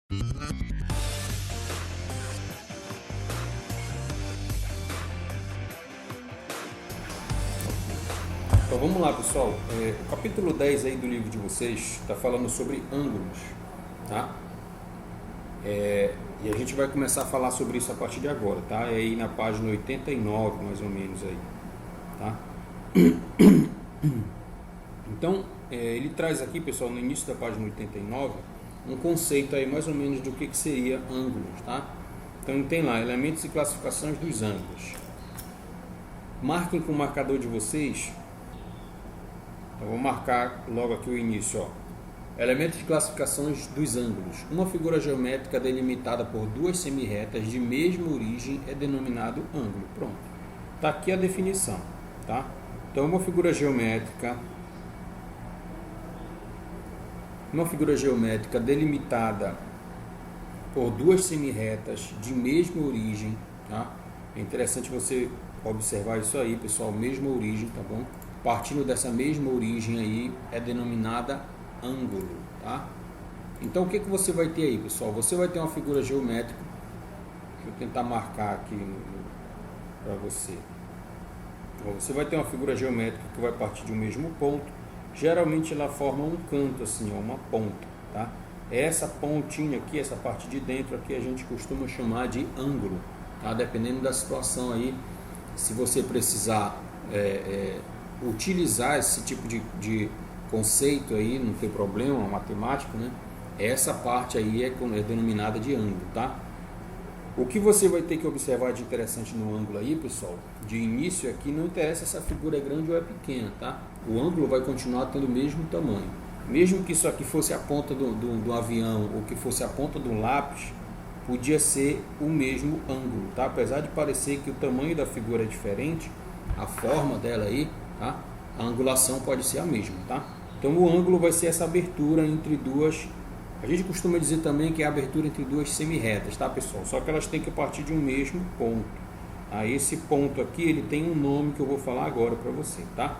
Então vamos lá, pessoal. O capítulo 10 aí do livro de vocês está falando sobre ângulos, tá? E a gente vai começar a falar sobre isso a partir de agora, tá? É aí na página 89, mais ou menos aí, tá? Então, ele traz aqui, pessoal, no início da página 89, um conceito aí mais ou menos do que seria ângulos, tá? Então tem lá, elementos e classificações dos ângulos. Marquem com o marcador de vocês. Eu vou marcar logo aqui o início, ó. Elementos de classificações dos ângulos. Uma figura geométrica delimitada por duas semirretas de mesma origem é denominado ângulo. Pronto. Tá aqui a definição, tá? Então, uma figura geométrica delimitada por duas semirretas de mesma origem, tá? É interessante você observar isso aí, pessoal, mesma origem, tá bom? Partindo dessa mesma origem aí é denominada ângulo, tá? Então o que você vai ter aí, pessoal? Você vai ter uma figura geométrica. Deixa eu tentar marcar aqui para você. Você vai ter uma figura geométrica que vai partir de um mesmo ponto. Geralmente ela forma um canto assim, ó, uma ponta, tá? Essa pontinha aqui, essa parte de dentro aqui a gente costuma chamar de ângulo, tá? Dependendo da situação aí, se você precisar utilizar esse tipo de conceito aí, não tem problema, matemático, né? Essa parte aí é denominada de ângulo, tá? O que você vai ter que observar de interessante no ângulo aí, pessoal, de início aqui, não interessa se a figura é grande ou é pequena, tá? O ângulo vai continuar tendo o mesmo tamanho. Mesmo que isso aqui fosse a ponta do avião ou que fosse a ponta do lápis, podia ser o mesmo ângulo, tá? Apesar de parecer que o tamanho da figura é diferente, a forma dela aí, tá? A angulação pode ser a mesma, tá? Então o ângulo vai ser essa abertura entre duas. A gente costuma dizer também que é a abertura entre duas semirretas, tá, pessoal? Só que elas têm que partir de um mesmo ponto. Tá? Esse ponto aqui, ele tem um nome que eu vou falar agora para você, tá?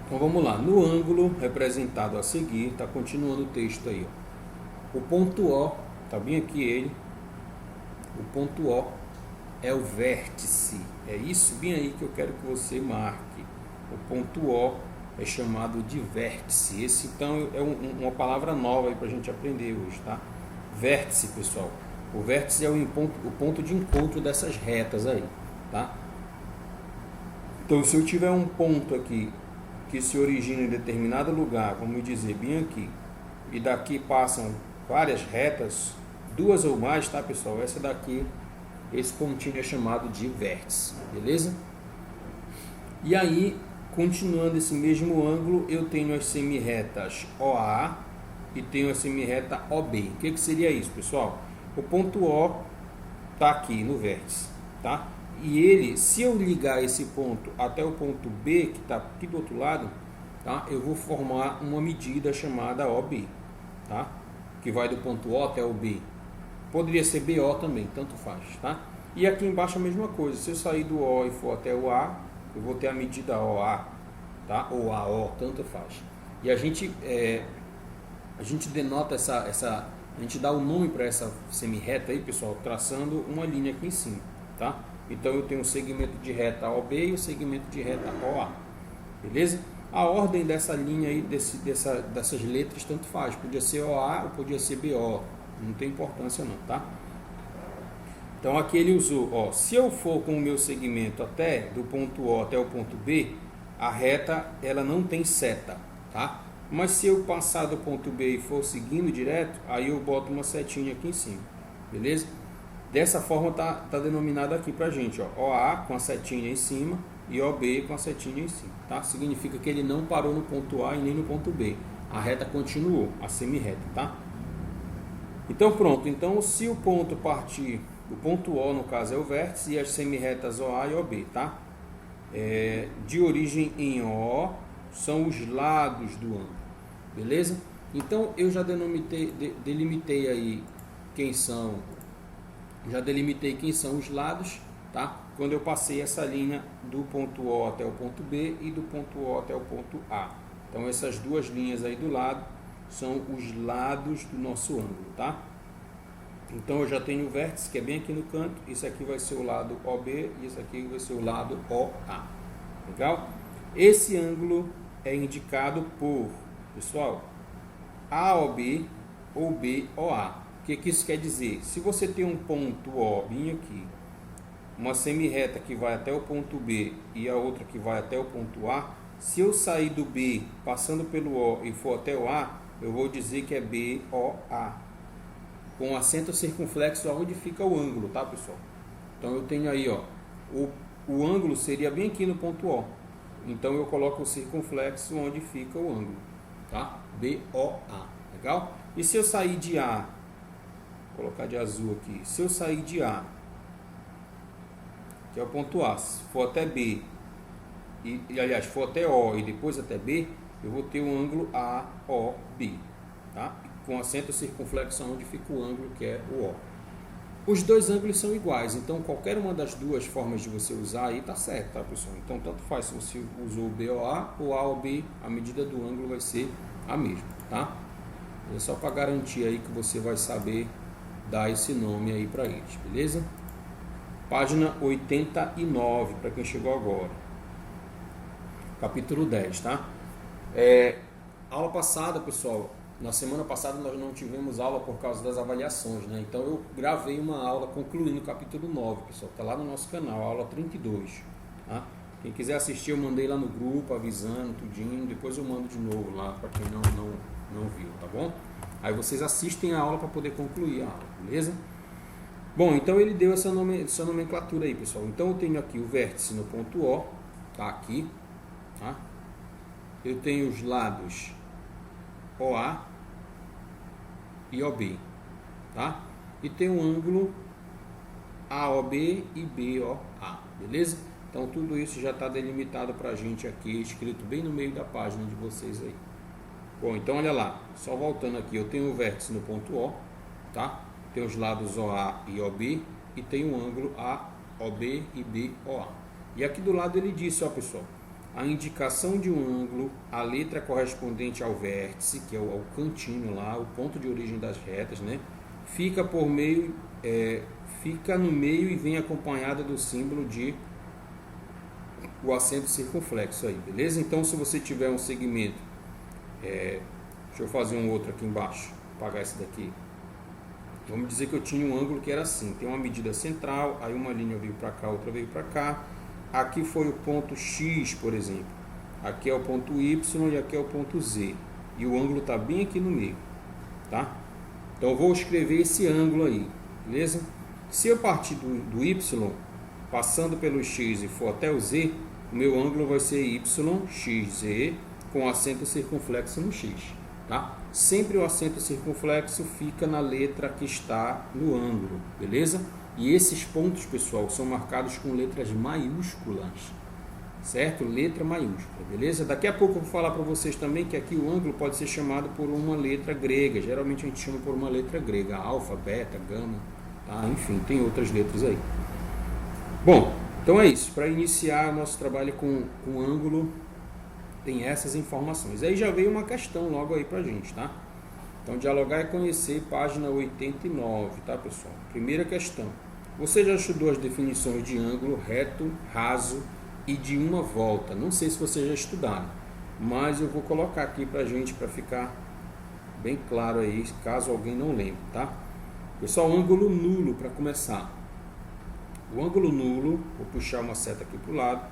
Então vamos lá. No ângulo representado a seguir, tá continuando o texto aí, ó. O ponto O, tá bem aqui ele. O ponto O é o vértice. É isso bem aí que eu quero que você marque. O ponto O é chamado de vértice. Esse então é uma palavra nova aí para a gente aprender hoje, tá? Vértice, pessoal. O vértice é o ponto de encontro dessas retas aí, tá? Então, se eu tiver um ponto aqui que se origina em determinado lugar, vamos dizer bem aqui, e daqui passam várias retas, duas ou mais, tá, pessoal? Essa daqui, esse pontinho é chamado de vértice, beleza? E aí, continuando esse mesmo ângulo, eu tenho as semirretas OA e tenho a semirreta OB. O que seria isso, pessoal? O ponto O está aqui no vértice, tá? E ele, se eu ligar esse ponto até o ponto B, que está aqui do outro lado, tá? Eu vou formar uma medida chamada OB, tá? Que vai do ponto O até o B. Poderia ser BO também, tanto faz, tá? E aqui embaixo a mesma coisa. Se eu sair do O e for até o A, eu vou ter a medida OA, tá? Ou AO, tanto faz. E a gente denota a gente dá o nome para essa semirreta aí, pessoal, traçando uma linha aqui em cima, tá? Então eu tenho o segmento de reta OB e o segmento de reta OA, beleza? A ordem dessa linha aí, dessas letras, tanto faz. Podia ser OA ou podia ser BO, não tem importância não, tá? Então aqui ele usou, ó, se eu for com o meu segmento do ponto O até o ponto B, a reta ela não tem seta, tá? Mas se eu passar do ponto B e for seguindo direto, aí eu boto uma setinha aqui em cima, beleza? Dessa forma tá denominado aqui pra gente, ó, OA com a setinha em cima e OB com a setinha em cima, tá? Significa que ele não parou no ponto A e nem no ponto B. A reta continuou, a semirreta, tá? Então pronto, então se o ponto partir, o ponto O no caso é o vértice e as semirretas OA e OB, tá? De origem em O são os lados do ângulo, beleza? Então eu já delimitei aí quem são, os lados, tá? Quando eu passei essa linha do ponto O até o ponto B e do ponto O até o ponto A. Então essas duas linhas aí do lado são os lados do nosso ângulo, tá? Então eu já tenho o vértice que é bem aqui no canto, isso aqui vai ser o lado OB e isso aqui vai ser o lado OA. Legal? Esse ângulo é indicado por, pessoal, AOB ou BOA. O que isso quer dizer? Se você tem um ponto O bem aqui, uma semi-reta que vai até o ponto B e a outra que vai até o ponto A, se eu sair do B passando pelo O e for até o A, eu vou dizer que é BOA, com acento circunflexo onde fica o ângulo, tá, pessoal? Então eu tenho aí, ó, o ângulo seria bem aqui no ponto O. Então eu coloco o circunflexo onde fica o ângulo, tá? BOA, legal? E se eu sair de A, vou colocar de azul aqui, se eu sair de A, que é o ponto A, se for até B, e aliás, for até O e depois até B, eu vou ter um ângulo AOB, tá? Com acento circunflexo onde fica o ângulo que é o O. Os dois ângulos são iguais, então qualquer uma das duas formas de você usar aí tá certo, tá, pessoal? Então tanto faz se você usou o BOA ou AOB, a medida do ângulo vai ser a mesma, tá? É só para garantir aí que você vai saber dar esse nome aí para eles, beleza? Página 89, para quem chegou agora. Capítulo 10, tá? Aula passada, pessoal, na semana passada nós não tivemos aula por causa das avaliações, né? Então eu gravei uma aula concluindo o capítulo 9, pessoal. Tá lá no nosso canal, aula 32, tá? Quem quiser assistir, eu mandei lá no grupo, avisando, tudinho. Depois eu mando de novo lá, para quem não viu, tá bom? Aí vocês assistem a aula para poder concluir a aula, beleza? Bom, então ele deu essa nomenclatura aí, pessoal. Então eu tenho aqui o vértice no ponto O, tá aqui, tá? Eu tenho os lados OA e OB, tá? E tem um ângulo AOB e BOA, beleza? Então tudo isso já está delimitado para a gente aqui, escrito bem no meio da página de vocês aí. Bom, então olha lá, só voltando aqui, eu tenho o vértice no ponto O, tá? Tem os lados OA e OB e tem o ângulo AOB e BOA. E aqui do lado ele disse, ó, pessoal, a indicação de um ângulo, a letra correspondente ao vértice, que é o cantinho lá, o ponto de origem das retas, né? Fica no meio e vem acompanhada do símbolo de o acento circunflexo aí, beleza? Então se você tiver um segmento, deixa eu fazer um outro aqui embaixo, apagar esse daqui. Vamos dizer que eu tinha um ângulo que era assim, tem uma medida central, aí uma linha veio para cá, outra veio para cá. Aqui foi o ponto X, por exemplo. Aqui é o ponto Y e aqui é o ponto Z. E o ângulo está bem aqui no meio, tá? Então eu vou escrever esse ângulo aí, beleza? Se eu partir do Y, passando pelo X e for até o Z, o meu ângulo vai ser YXZ com acento circunflexo no X, tá? Sempre o acento circunflexo fica na letra que está no ângulo, beleza? E esses pontos, pessoal, são marcados com letras maiúsculas, certo? Letra maiúscula, beleza? Daqui a pouco eu vou falar para vocês também que aqui o ângulo pode ser chamado por uma letra grega. Geralmente a gente chama por uma letra grega, alfa, beta, gama, tá? Enfim, tem outras letras aí. Bom, então é isso. Para iniciar nosso trabalho com ângulo, tem essas informações. Aí já veio uma questão logo aí pra gente, tá? Então, dialogar e conhecer, página 89, tá, pessoal? Primeira questão. Você já estudou as definições de ângulo reto, raso e de uma volta? Não sei se vocês já estudaram, mas eu vou colocar aqui pra gente, para ficar bem claro aí, caso alguém não lembre, tá? Pessoal, ângulo nulo, para começar. O ângulo nulo, vou puxar uma seta aqui pro lado,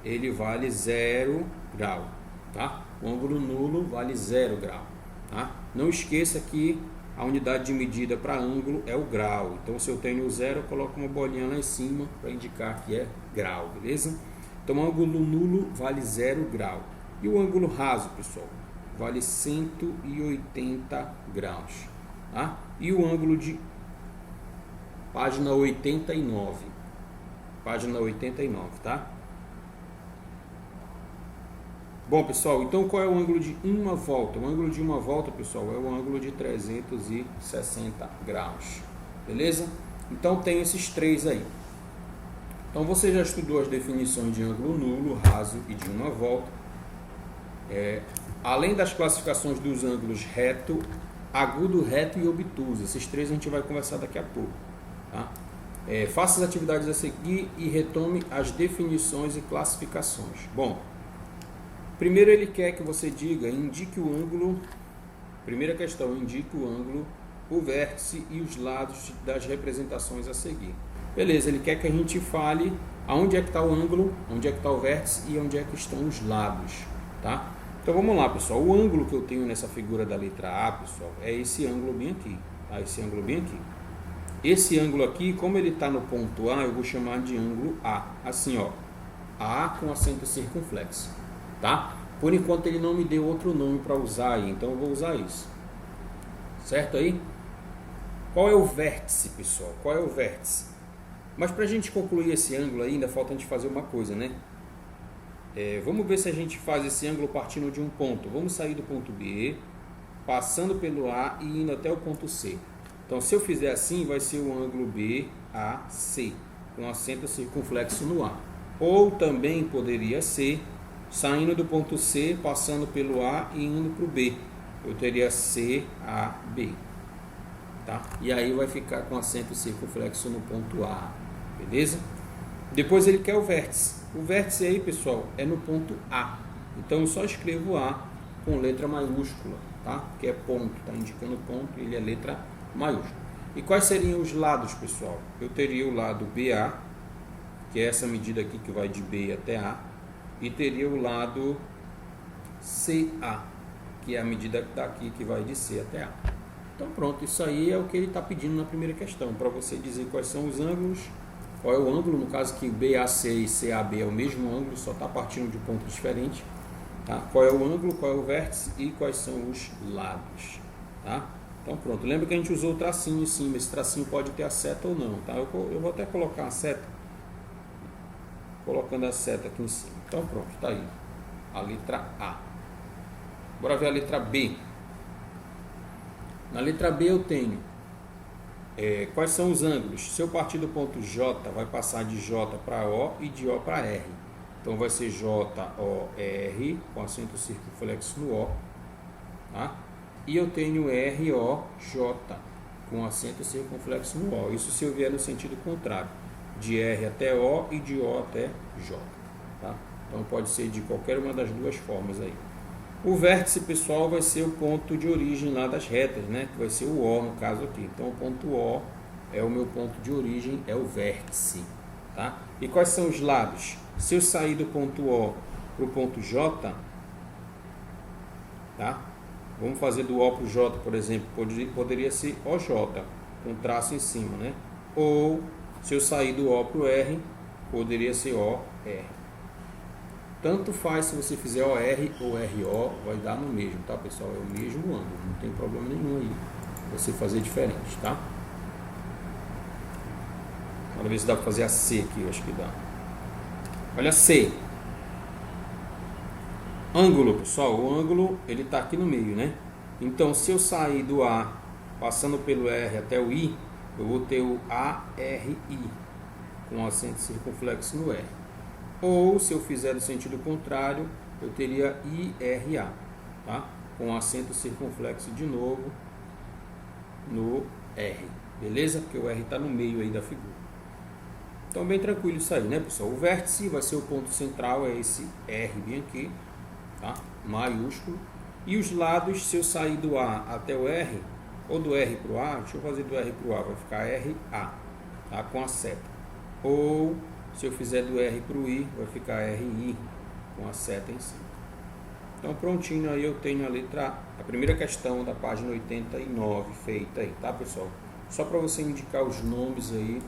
ele vale 0 grau, tá? O ângulo nulo vale 0 grau, tá? Não esqueça que a unidade de medida para ângulo é o grau. Então, se eu tenho o 0, eu coloco uma bolinha lá em cima para indicar que é grau, beleza? Então, o ângulo nulo vale 0 grau. E o ângulo raso, pessoal, vale 180 graus, tá? E o ângulo de página 89. Página 89, tá? Bom, pessoal, então qual é o ângulo de uma volta? O ângulo de uma volta, pessoal, é o ângulo de 360 graus, beleza? Então tem esses três aí. Então você já estudou as definições de ângulo nulo, raso e de uma volta. Além das classificações dos ângulos reto, agudo, reto e obtuso. Esses três a gente vai conversar daqui a pouco. Tá? Faça as atividades a seguir e retome as definições e classificações. Bom, primeiro ele quer que você diga, indique o ângulo. Primeira questão, indique o ângulo, o vértice e os lados das representações a seguir. Beleza, ele quer que a gente fale aonde é que está o ângulo, onde é que está o vértice e onde é que estão os lados, tá? Então vamos lá, pessoal. O ângulo que eu tenho nessa figura da letra A, pessoal, é esse ângulo bem aqui, tá? Esse ângulo bem aqui. Esse ângulo aqui, como ele está no ponto A, eu vou chamar de ângulo A, assim, ó, A com acento circunflexo, tá? Por enquanto ele não me deu outro nome para usar aí, então eu vou usar isso. Certo aí? Qual é o vértice, pessoal? Qual é o vértice? Mas para a gente concluir esse ângulo aí, ainda falta a gente fazer uma coisa, né? Vamos ver se a gente faz esse ângulo partindo de um ponto. Vamos sair do ponto B, passando pelo A e indo até o ponto C. Então, se eu fizer assim, vai ser o ângulo BAC, com acento circunflexo no A. Ou também poderia ser saindo do ponto C, passando pelo A e indo para o B. Eu teria CAB. Tá? E aí vai ficar com acento circunflexo no ponto A. Beleza? Depois ele quer o vértice. O vértice aí, pessoal, é no ponto A. Então eu só escrevo A com letra maiúscula, tá? Que é ponto, tá indicando ponto, ele é letra maiúscula. E quais seriam os lados, pessoal? Eu teria o lado BA, que é essa medida aqui que vai de B até A, e teria o lado CA, que é a medida daqui que vai de C até A. Então pronto, isso aí é o que ele está pedindo na primeira questão, para você dizer quais são os ângulos, qual é o ângulo, no caso que BAC e CAB é o mesmo ângulo, só está partindo de um ponto diferente, tá? Qual é o ângulo, qual é o vértice e quais são os lados, tá? Então pronto, lembra que a gente usou o tracinho em cima, esse tracinho pode ter a seta ou não, tá? Eu vou até colocar a seta, colocando a seta aqui em cima. Então pronto, está aí, a letra A. Bora ver a letra B. Na letra B eu tenho quais são os ângulos. Se eu partir do ponto J, vai passar de J para O e de O para R. Então vai ser J-O-R, com acento circunflexo no O. Tá? E eu tenho R-O-J, com acento circunflexo no O. Isso se eu vier no sentido contrário. De R até O e de O até J. Tá? Então pode ser de qualquer uma das duas formas aí. O vértice, pessoal, vai ser o ponto de origem lá das retas, né? Que vai ser o O no caso aqui. Então o ponto O é o meu ponto de origem, é o vértice. Tá? E quais são os lados? Se eu sair do ponto O para o ponto J, tá? Vamos fazer do O para o J, por exemplo, poderia ser OJ, com traço em cima, né? Ou se eu sair do O para o R, poderia ser OR. Tanto faz se você fizer OR ou RO, vai dar no mesmo, tá, pessoal? É o mesmo ângulo, não tem problema nenhum aí você fazer diferente, tá? Vamos ver se dá para fazer a C aqui, eu acho que dá. Olha C. Ângulo, pessoal, o ângulo ele tá aqui no meio, né? Então, se eu sair do A, passando pelo R até o I, eu vou ter o ARI, com acento circunflexo no R. Ou, se eu fizer no sentido contrário, eu teria IRA, tá? Com acento circunflexo de novo no R, beleza? Porque o R está no meio aí da figura. Então, bem tranquilo isso aí, né, pessoal? O vértice vai ser o ponto central, é esse R bem aqui, tá? Maiúsculo. E os lados, se eu sair do A até o R, ou do R para o A, deixa eu fazer do R para o A, vai ficar RA, tá? Com a seta. Ou, se eu fizer do R para o I, vai ficar RI, com a seta em cima. Então, prontinho aí eu tenho a letra A, a primeira questão da página 89 feita aí, tá, pessoal? Só para você indicar os nomes aí,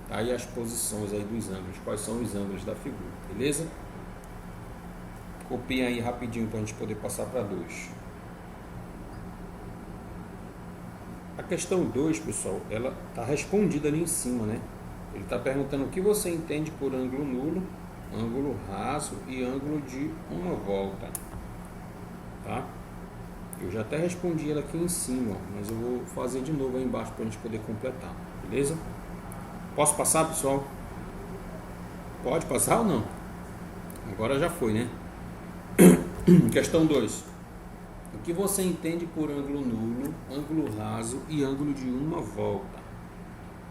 tá? E as posições aí dos ângulos, quais são os ângulos da figura, beleza? Copiem aí rapidinho para a gente poder passar para 2. A questão 2, pessoal, ela está respondida ali em cima, né? Ele está perguntando o que você entende por ângulo nulo, ângulo raso e ângulo de uma volta. Tá? Eu já até respondi ela aqui em cima, mas eu vou fazer de novo aí embaixo para a gente poder completar. Beleza? Posso passar, pessoal? Pode passar ou não? Agora já foi, né? Questão 2. que você entende por ângulo nulo, ângulo raso e ângulo de uma volta?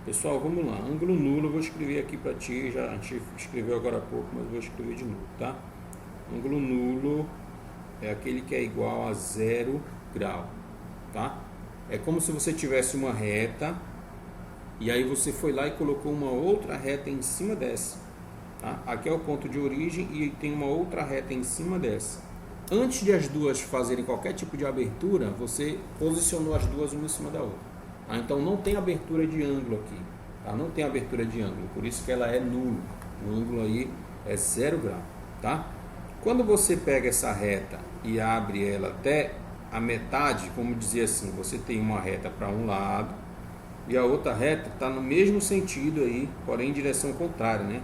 Pessoal, vamos lá. Ângulo nulo, eu vou escrever aqui para ti, a gente escreveu agora há pouco, mas vou escrever de novo, tá? Ângulo nulo é aquele que é igual a 0 grau, tá? É como se você tivesse uma reta e aí você foi lá e colocou uma outra reta em cima dessa, tá? Aqui é o ponto de origem e tem uma outra reta em cima dessa. Antes de as duas fazerem qualquer tipo de abertura, você posicionou as duas uma em cima da outra. Tá? Então não tem abertura de ângulo aqui. Tá? Não tem abertura de ângulo, por isso que ela é nulo. O ângulo aí é 0 grau. Tá? Quando você pega essa reta e abre ela até a metade, como dizer assim, você tem uma reta para um lado e a outra reta está no mesmo sentido aí, porém em direção contrária, né?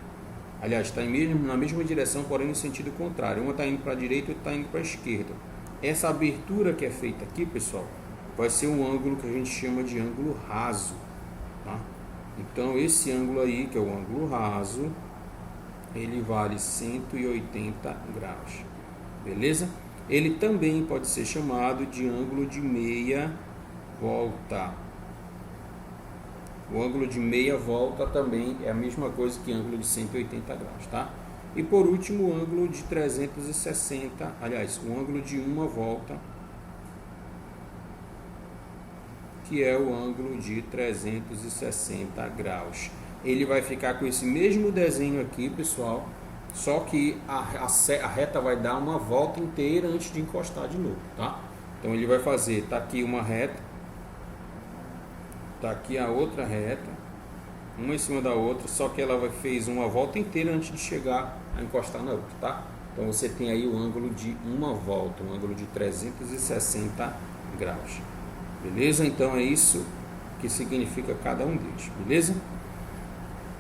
Aliás, está na mesma direção, porém no sentido contrário. Uma está indo para a direita e outra está indo para a esquerda. Essa abertura que é feita aqui, pessoal, vai ser um ângulo que a gente chama de ângulo raso. Tá? Então, esse ângulo aí, que é o ângulo raso, ele vale 180 graus. Beleza? Ele também pode ser chamado de ângulo de meia volta. O ângulo de meia volta também é a mesma coisa que ângulo de 180 graus, tá? E por último, o ângulo de 360, aliás, o ângulo de uma volta, que é o ângulo de 360 graus. Ele vai ficar com esse mesmo desenho aqui, pessoal, só que a reta vai dar uma volta inteira antes de encostar de novo, tá? Então ele vai fazer, tá aqui uma reta, tá aqui a outra reta, uma em cima da outra, só que ela fez uma volta inteira antes de chegar a encostar na outra, tá? Então você tem aí o ângulo de uma volta, um ângulo de 360 graus. Beleza? Então é isso que significa cada um deles, beleza?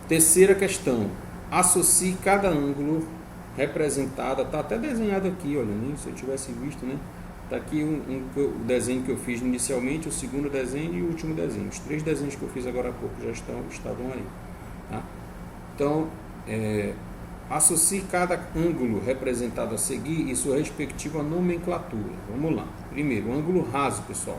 Terceira questão. Associe cada ângulo representado, tá até desenhado aqui, olha, nem se eu tivesse visto, né? Está aqui o desenho que eu fiz inicialmente, o segundo desenho e o último desenho. Os 3 desenhos que eu fiz agora há pouco já estavam aí. Tá? Então, associe cada ângulo representado a seguir e sua respectiva nomenclatura. Vamos lá. Primeiro, o ângulo raso, pessoal.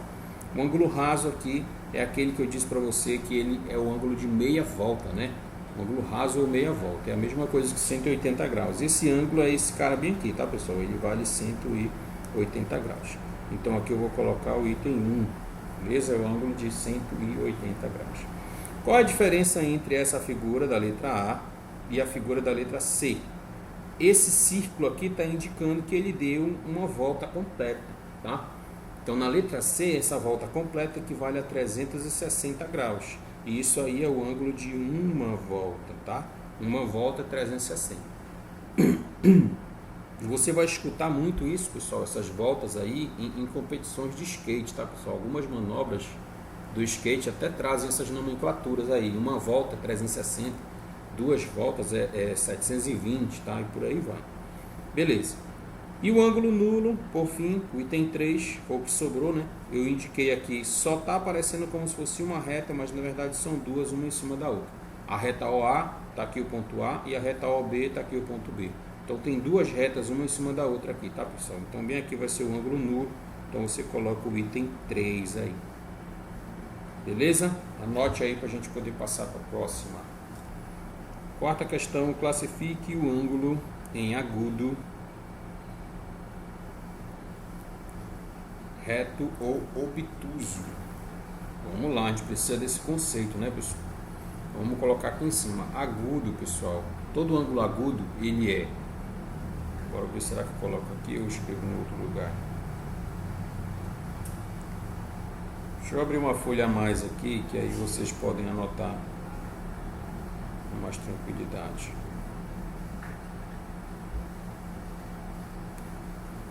O ângulo raso aqui é aquele que eu disse para você que ele é o ângulo de meia volta, né? O ângulo raso ou meia volta. É a mesma coisa que 180 graus. Esse ângulo é esse cara bem aqui, tá, pessoal? Ele vale 180 graus. Então aqui eu vou colocar o item 1, beleza? É o ângulo de 180 graus. Qual a diferença entre essa figura da letra A e a figura da letra C? Esse círculo aqui está indicando que ele deu uma volta completa, tá? Então na letra C, essa volta completa equivale a 360 graus. E isso aí é o ângulo de uma volta, tá? Uma volta é 360. Você vai escutar muito isso, pessoal, essas voltas aí em competições de skate, tá, pessoal? Algumas manobras do skate até trazem essas nomenclaturas aí. Uma volta é 360, duas voltas é 720, tá? E por aí vai. Beleza. E o ângulo nulo, por fim, o item 3, foi o que sobrou, né? Eu indiquei aqui, só tá aparecendo como se fosse uma reta, mas na verdade são duas, uma em cima da outra. A reta OA, tá aqui o ponto A, e a reta OB, tá aqui o ponto B. Então tem duas retas, uma em cima da outra aqui, tá, pessoal? Então bem aqui vai ser o ângulo nulo, então você coloca o item 3 aí. Beleza? Anote aí para a gente poder passar para a próxima. Quarta questão, classifique o ângulo em agudo, reto ou obtuso. Vamos lá, a gente precisa desse conceito, né, pessoal? Vamos colocar aqui em cima, agudo, pessoal. Todo ângulo agudo, ele é... Agora ver, será que eu coloco aqui ou escrevo em outro lugar? Deixa eu abrir uma folha a mais aqui, que aí vocês podem anotar com mais tranquilidade.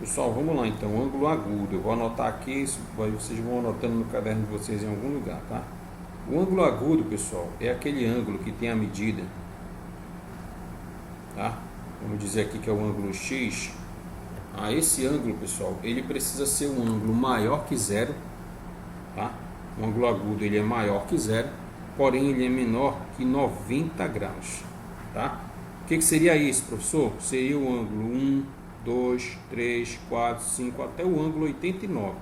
Pessoal, vamos lá então, ângulo agudo. Eu vou anotar aqui, vocês vão anotando no caderno de vocês em algum lugar, tá? O ângulo agudo, pessoal, é aquele ângulo que tem a medida, tá? Vamos dizer aqui que é o ângulo X. Esse ângulo, pessoal, ele precisa ser um ângulo maior que zero, tá? O ângulo agudo ele é maior que zero, porém ele é menor que 90 graus, tá? O que seria isso, professor? Seria o ângulo 1, 2, 3, 4, 5, até o ângulo 89,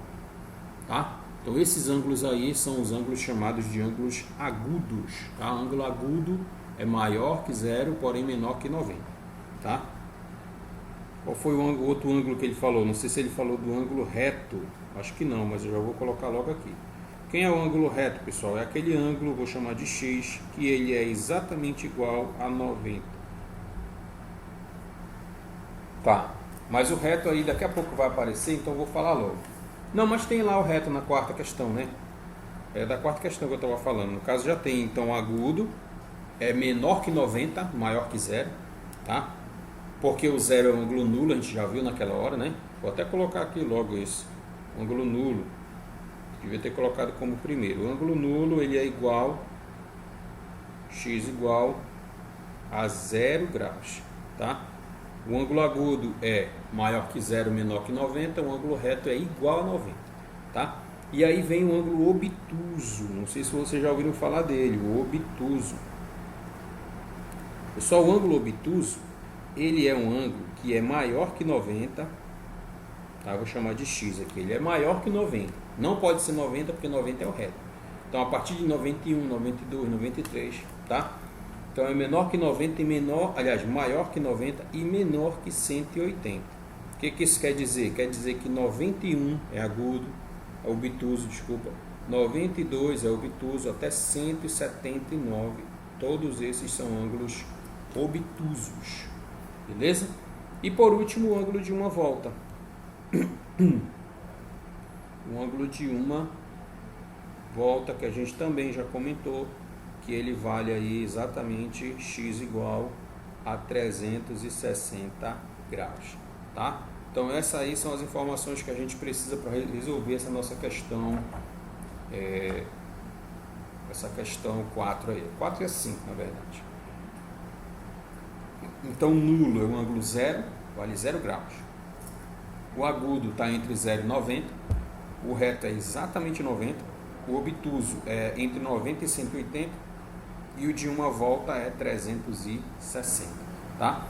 tá? Então esses ângulos aí são os ângulos chamados de ângulos agudos, tá? Ângulo agudo é maior que 0, porém menor que 90, tá? Qual foi o outro ângulo que ele falou? Não sei se ele falou do ângulo reto, acho que não, mas eu já vou colocar logo aqui. Quem é o ângulo reto, pessoal? É aquele ângulo, vou chamar de X, que ele é exatamente igual a 90. Tá, mas o reto aí daqui a pouco vai aparecer, então eu vou falar logo. Não, mas tem lá o reto na quarta questão, né? É da quarta questão que eu estava falando. No caso já tem, então, agudo é menor que 90, maior que 0, tá? Porque o 0 é um ângulo nulo, a gente já viu naquela hora, né? Vou até colocar aqui logo isso, ângulo nulo. Devia ter colocado como primeiro. O ângulo nulo ele é igual, x igual a 0 graus, tá? O ângulo agudo é maior que 0, menor que 90. O ângulo reto é igual a 90, tá? E aí vem o ângulo obtuso. Não sei se vocês já ouviram falar dele, o obtuso. Pessoal, o ângulo obtuso, ele é um ângulo que é maior que 90, tá? Vou chamar de x aqui. Ele é maior que 90. Não pode ser 90 porque 90 é o reto. Então, a partir de 91, 92, 93, tá? Então, é menor que 90 e menor, aliás, maior que 90 e menor que 180. O que isso quer dizer? Quer dizer que 91 é agudo, é obtuso, desculpa. 92 é obtuso, até 179. Todos esses são ângulos obtusos. Beleza? E por último, o ângulo de uma volta. O ângulo de uma volta que a gente também já comentou, que ele vale aí exatamente x igual a 360 graus, tá? Então essas aí são as informações que a gente precisa para resolver essa nossa questão, essa questão 4 aí, 4 e 5 na verdade. Então nulo é um ângulo 0, vale 0 graus. O agudo está entre 0 e 90, o reto é exatamente 90, o obtuso é entre 90 e 180 e o de uma volta é 360, tá?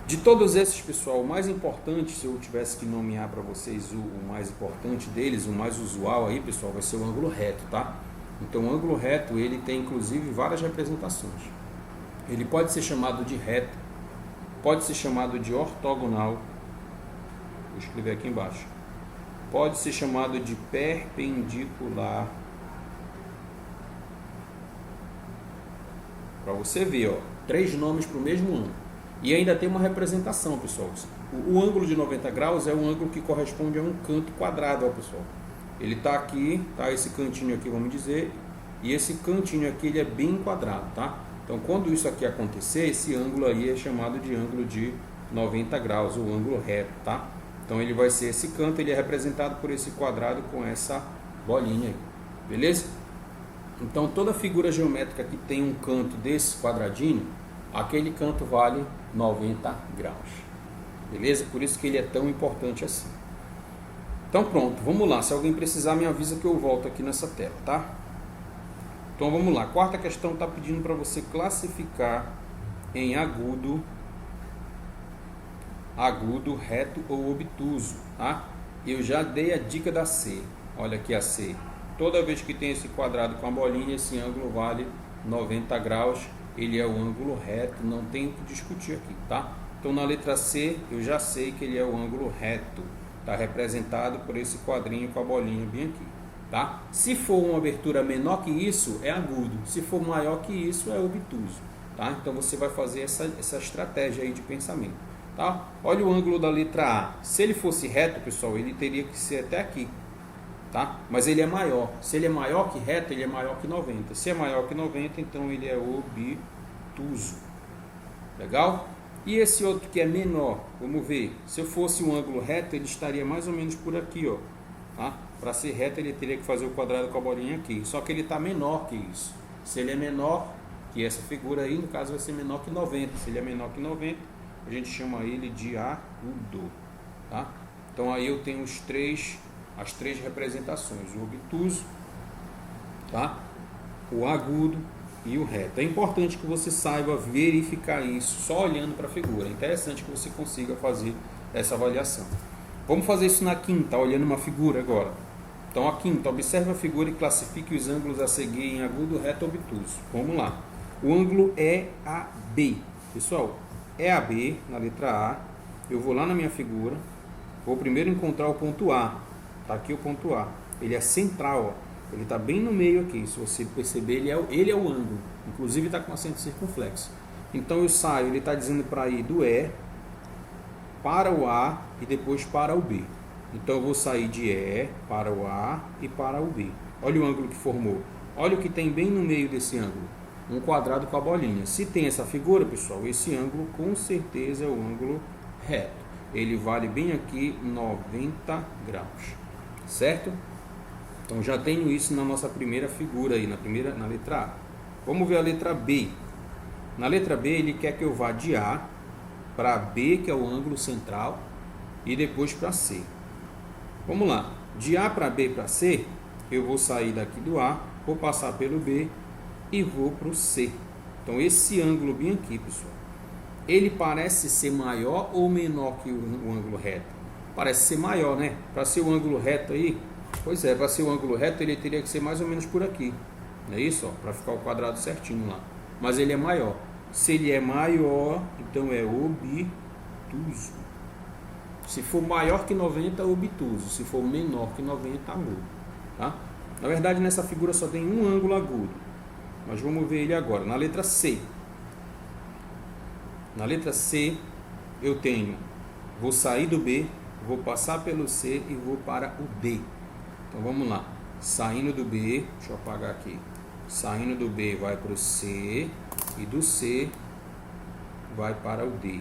De todos esses, pessoal, o mais importante, se eu tivesse que nomear para vocês o mais importante deles, o mais usual aí, pessoal, vai ser o ângulo reto, tá? Então o ângulo reto, ele tem inclusive várias representações. Ele pode ser chamado de reto, pode ser chamado de ortogonal, vou escrever aqui embaixo, pode ser chamado de perpendicular, para você ver, ó, 3 nomes para o mesmo ângulo. E ainda tem uma representação, pessoal. O ângulo de 90 graus é um ângulo que corresponde a um canto quadrado, ó, pessoal. Ele está aqui, tá? Esse cantinho aqui, vamos dizer, e esse cantinho aqui ele é bem quadrado, tá? Então, quando isso aqui acontecer, esse ângulo aí é chamado de ângulo de 90 graus, o ângulo reto, tá? Então, ele vai ser esse canto, ele é representado por esse quadrado com essa bolinha aí, beleza? Então, toda figura geométrica que tem um canto desse quadradinho, aquele canto vale 90 graus, beleza? Por isso que ele é tão importante assim. Então, pronto, vamos lá. Se alguém precisar, me avisa que eu volto aqui nessa tela, tá? Então, vamos lá. A quarta questão está pedindo para você classificar em agudo, reto ou obtuso, tá? Eu já dei a dica da C. Olha aqui a C. Toda vez que tem esse quadrado com a bolinha, esse ângulo vale 90 graus. Ele é o ângulo reto, não tem o que discutir aqui, tá? Então, na letra C, eu já sei que ele é o ângulo reto. Está representado por esse quadrinho com a bolinha bem aqui, tá? Se for uma abertura menor que isso, é agudo. Se for maior que isso, é obtuso, tá? Então, você vai fazer essa estratégia aí de pensamento, tá? Olha o ângulo da letra A. Se ele fosse reto, pessoal, ele teria que ser até aqui, tá? Mas ele é maior. Se ele é maior que reto, ele é maior que 90. Se é maior que 90, então ele é obtuso. Legal? E esse outro que é menor, vamos ver. Se eu fosse um ângulo reto, ele estaria mais ou menos por aqui, ó. Tá? Para ser reto, ele teria que fazer o quadrado com a bolinha aqui. Só que ele está menor que isso. Se ele é menor que essa figura aí, no caso vai ser menor que 90. Se ele é menor que 90, a gente chama ele de agudo, tá? Então aí eu tenho as três representações: o obtuso, tá? O agudo e o reto. É importante que você saiba verificar isso só olhando para a figura. É interessante que você consiga fazer essa avaliação. Vamos fazer isso na quinta, olhando uma figura agora. Então a quinta, observe a figura e classifique os ângulos a seguir em agudo, reto ou obtuso. Vamos lá. O ângulo EAB. Pessoal, EAB, na letra A, eu vou lá na minha figura, vou primeiro encontrar o ponto A. Está aqui o ponto A. Ele é central, ó. Ele está bem no meio aqui. Se você perceber, ele é o ângulo. Inclusive está com acento circunflexo. Então eu saio, ele está dizendo para ir do E para o A e depois para o B. Então eu vou sair de E para o A e para o B. Olha o ângulo que formou. Olha o que tem bem no meio desse ângulo. Um quadrado com a bolinha. Se tem essa figura, pessoal, esse ângulo com certeza é o ângulo reto. Ele vale bem aqui 90 graus. Certo? Então já tenho isso na nossa primeira figura aí, na letra A. Vamos ver a letra B. Na letra B ele quer que eu vá de A para B, que é o ângulo central, e depois para C. Vamos lá. De A para B para C, eu vou sair daqui do A, vou passar pelo B e vou para o C. Então esse ângulo bem aqui, pessoal, ele parece ser maior ou menor que o ângulo reto? Parece ser maior, né? Para ser o ângulo reto aí, pois é, para ser o ângulo reto ele teria que ser mais ou menos por aqui. Não é isso? Para ficar o quadrado certinho lá. Mas ele é maior. Se ele é maior, então é obtuso. Se for maior que 90, obtuso. Se for menor que 90, agudo. Tá? Na verdade, nessa figura só tem um ângulo agudo. Mas vamos ver ele agora. Na letra C. Na letra C, eu tenho, vou sair do B, vou passar pelo C e vou para o D. Então vamos lá. Saindo do B, deixa eu apagar aqui. Saindo do B vai para o C e do C vai para o D.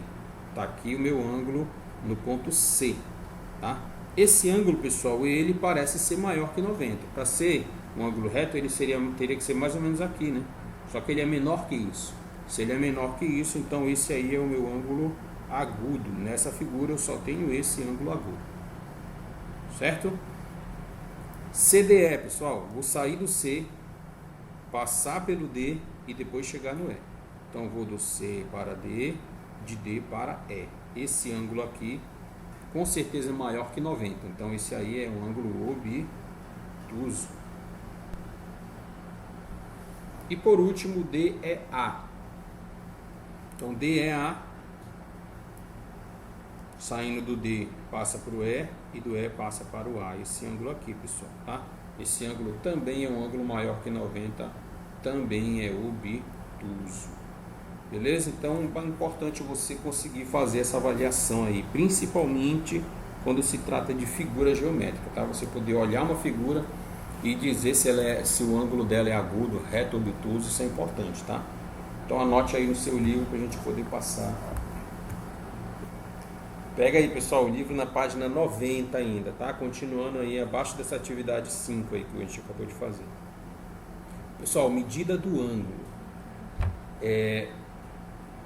Está aqui o meu ângulo no ponto C. Tá? Esse ângulo, pessoal, ele parece ser maior que 90. Para ser um ângulo reto, ele teria que ser mais ou menos aqui, né? Só que ele é menor que isso. Se ele é menor que isso, então esse aí é o meu ângulo agudo. Nessa figura eu só tenho esse ângulo agudo. Certo? CDE, pessoal, vou sair do C, passar pelo D e depois chegar no E. Então vou do C para D, de D para E. Esse ângulo aqui com certeza é maior que 90. Então esse aí é um ângulo obtuso. E por último, DEA. Então DEA, saindo do D passa para o E e do E passa para o A. Esse ângulo aqui, pessoal, tá? Esse ângulo também é um ângulo maior que 90, também é obtuso. Beleza? Então é importante você conseguir fazer essa avaliação aí, principalmente quando se trata de figura geométrica, tá? Você poder olhar uma figura e dizer se o ângulo dela é agudo, reto ou obtuso, isso é importante, tá? Então anote aí no seu livro para a gente poder passar. Pega aí, pessoal, o livro na página 90 ainda, tá? Continuando aí abaixo dessa atividade 5 aí que a gente acabou de fazer. Pessoal, medida do ângulo.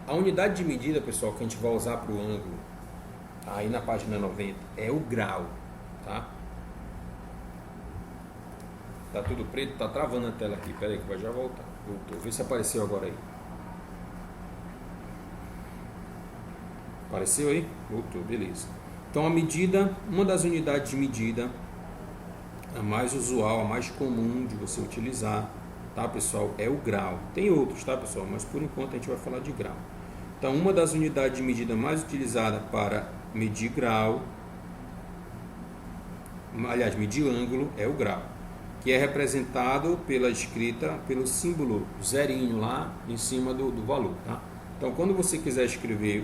A unidade de medida, pessoal, que a gente vai usar para o ângulo, aí na página 90, é o grau, tá? Tá tudo preto, tá travando a tela aqui. Pera aí que vai já voltar. Voltou. Vê se apareceu agora aí. Apareceu aí? Voltou, beleza. Então a medida, uma das unidades de medida, a mais usual, a mais comum de você utilizar, tá, pessoal, é o grau. Tem outros, tá, pessoal, mas por enquanto a gente vai falar de grau. Então uma das unidades de medida mais utilizada para medir grau, aliás, medir ângulo, é o grau, que é representado pela escrita, pelo símbolo zerinho lá em cima do valor, tá? Então quando você quiser escrever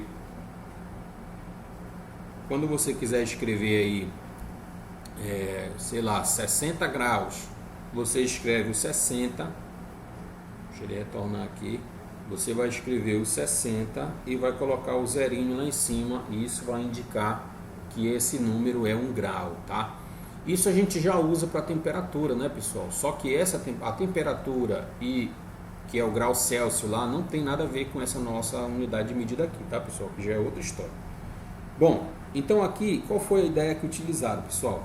aí, sei lá, 60 graus, você escreve o 60, deixa ele retornar aqui, você vai escrever o 60 e vai colocar o zerinho lá em cima, e isso vai indicar que esse número é 1 grau, tá? Isso a gente já usa para temperatura, né, pessoal? Só que a temperatura que é o grau Celsius lá, não tem nada a ver com essa nossa unidade de medida aqui, tá, pessoal? Que já é outra história. Bom, então aqui, qual foi a ideia que utilizaram, pessoal?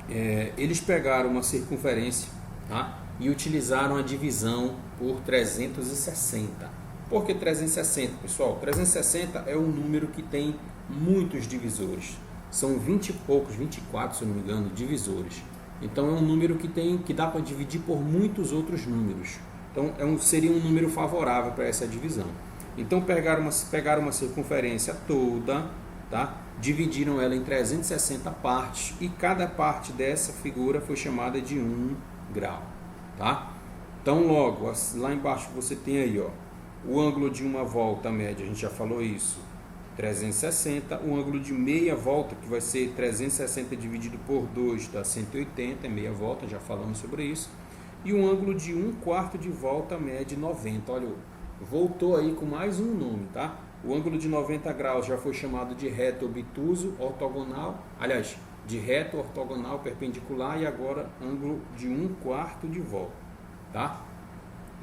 Eles pegaram uma circunferência, tá? E utilizaram a divisão por 360. Por que 360, pessoal? 360 é um número que tem muitos divisores. São 20 e poucos, 24, se eu não me engano, divisores. Então é um número que dá para dividir por muitos outros números. Então seria um número favorável para essa divisão. Então pegaram uma circunferência toda, tá? Dividiram ela em 360 partes e cada parte dessa figura foi chamada de 1 grau, tá? Então logo, lá embaixo você tem aí, ó, o ângulo de uma volta média, a gente já falou isso, 360, o ângulo de meia volta, que vai ser 360 dividido por 2 dá 180, é meia volta, já falamos sobre isso, e um ângulo de 1/4 de volta média 90, olha, voltou aí com mais um nome, tá? O ângulo de 90 graus já foi chamado de reto obtuso ortogonal, aliás, de reto ortogonal perpendicular, e agora ângulo de 1/4 de volta, tá?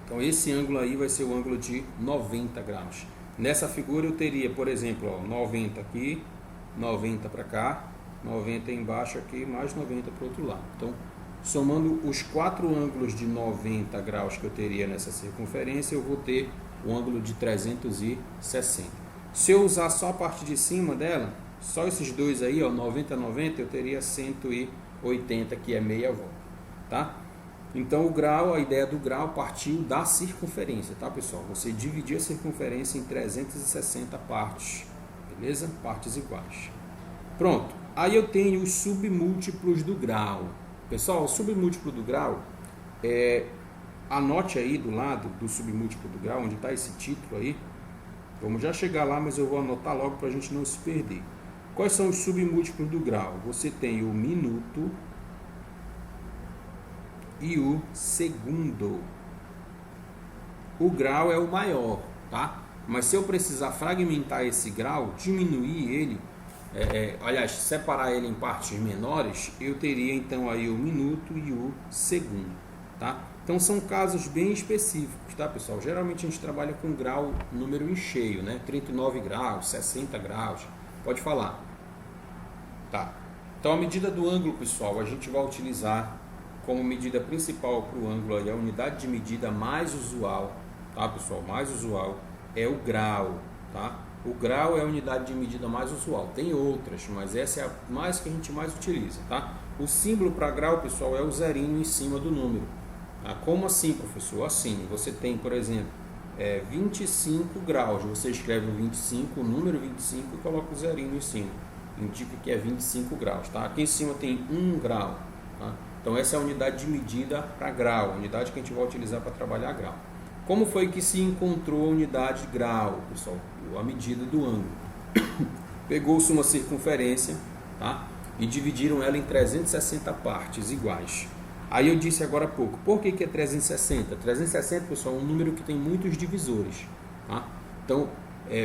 Então esse ângulo aí vai ser o ângulo de 90 graus. Nessa figura eu teria, por exemplo, ó, 90 aqui, 90 para cá, 90 embaixo aqui, mais 90 para o outro lado. Então, somando os 4 ângulos de 90 graus que eu teria nessa circunferência, eu vou ter o ângulo de 360. Se eu usar só a parte de cima dela, só esses dois aí, ó, 90, 90, eu teria 180, que é meia volta, tá? Então o grau, a ideia do grau partiu da circunferência, tá, pessoal? Você dividir a circunferência em 360 partes, beleza? Partes iguais. Pronto. Aí eu tenho os submúltiplos do grau. Pessoal, o submúltiplo do grau, anote aí do lado do submúltiplo do grau, onde está esse título aí. Vamos já chegar lá, mas eu vou anotar logo para a gente não se perder. Quais são os submúltiplos do grau? Você tem o minuto e o segundo. O grau é o maior, tá? Mas se eu precisar fragmentar esse grau, diminuir ele, aliás, separar ele em partes menores, eu teria então aí o minuto e o segundo, tá? Então são casos bem específicos, tá, pessoal? Geralmente a gente trabalha com grau, número em cheio, né? 39 graus, 60 graus, pode falar. Tá. Então a medida do ângulo, pessoal, a gente vai utilizar como medida principal para o ângulo aí, a unidade de medida mais usual, tá, pessoal? Mais usual é o grau, tá? O grau é a unidade de medida mais usual. Tem outras, mas essa é a mais que a gente mais utiliza, tá? O símbolo para grau, pessoal, é o zerinho em cima do número. Tá? Como assim, professor? Assim, você tem, por exemplo, 25 graus. Você escreve o 25, o número 25 e coloca o zerinho em cima. Indica que é 25 graus, tá? Aqui em cima tem 1 grau, tá? Então essa é a unidade de medida para grau, a unidade que a gente vai utilizar para trabalhar grau. Como foi que se encontrou a unidade de grau, pessoal? A medida do ângulo. Pegou-se uma circunferência, tá? E dividiram ela em 360 partes iguais. Aí eu disse agora há pouco, por que é 360? 360, pessoal, é um número que tem muitos divisores, tá? Então,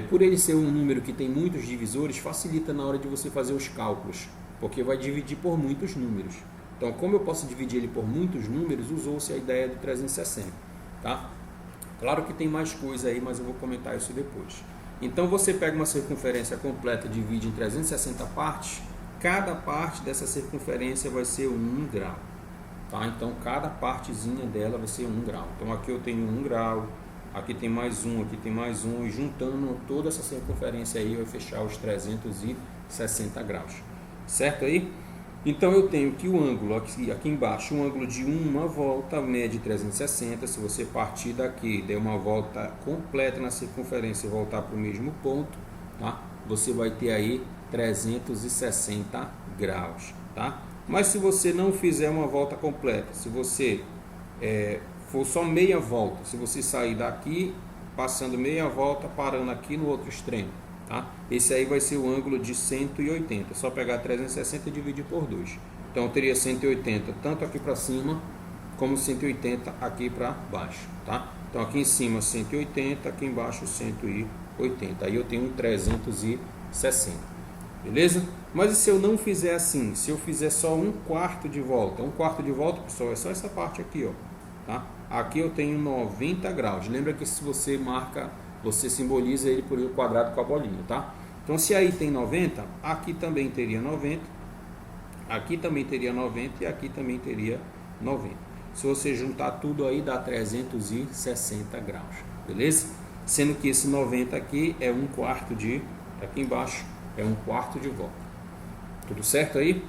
por ele ser um número que tem muitos divisores, facilita na hora de você fazer os cálculos, porque vai dividir por muitos números. Então, como eu posso dividir ele por muitos números, usou-se a ideia do 360, tá? Claro que tem mais coisa aí, mas eu vou comentar isso depois. Então, você pega uma circunferência completa, divide em 360 partes, cada parte dessa circunferência vai ser 1 grau, tá? Então, cada partezinha dela vai ser 1 grau. Então, aqui eu tenho 1 grau, aqui tem mais um, aqui tem mais um, e juntando toda essa circunferência aí, vai fechar os 360 graus, certo aí? Então eu tenho que o ângulo aqui embaixo, um ângulo de uma volta média de 360, se você partir daqui, der uma volta completa na circunferência e voltar para o mesmo ponto, tá? Você vai ter aí 360 graus, tá? Mas se você não fizer uma volta completa, se você for só meia volta, se você sair daqui, passando meia volta, parando aqui no outro extremo, tá? Esse aí vai ser o ângulo de 180, só pegar 360 e dividir por 2. Então eu teria 180 tanto aqui para cima, como 180 aqui para baixo, tá? Então aqui em cima 180, aqui embaixo 180, aí eu tenho 360, beleza? Mas e se eu não fizer assim, se eu fizer só 1/4 de volta? 1/4 de volta, pessoal, é só essa parte aqui, ó, tá? Aqui eu tenho 90 graus, lembra que se você marca, você simboliza ele por um quadrado com a bolinha, tá? Então, se aí tem 90, aqui também teria 90, aqui também teria 90 e aqui também teria 90. Se você juntar tudo aí, dá 360 graus, beleza? sendo que esse 90 aqui é 1/4 de, aqui embaixo, é 1/4 de volta. Tudo certo aí?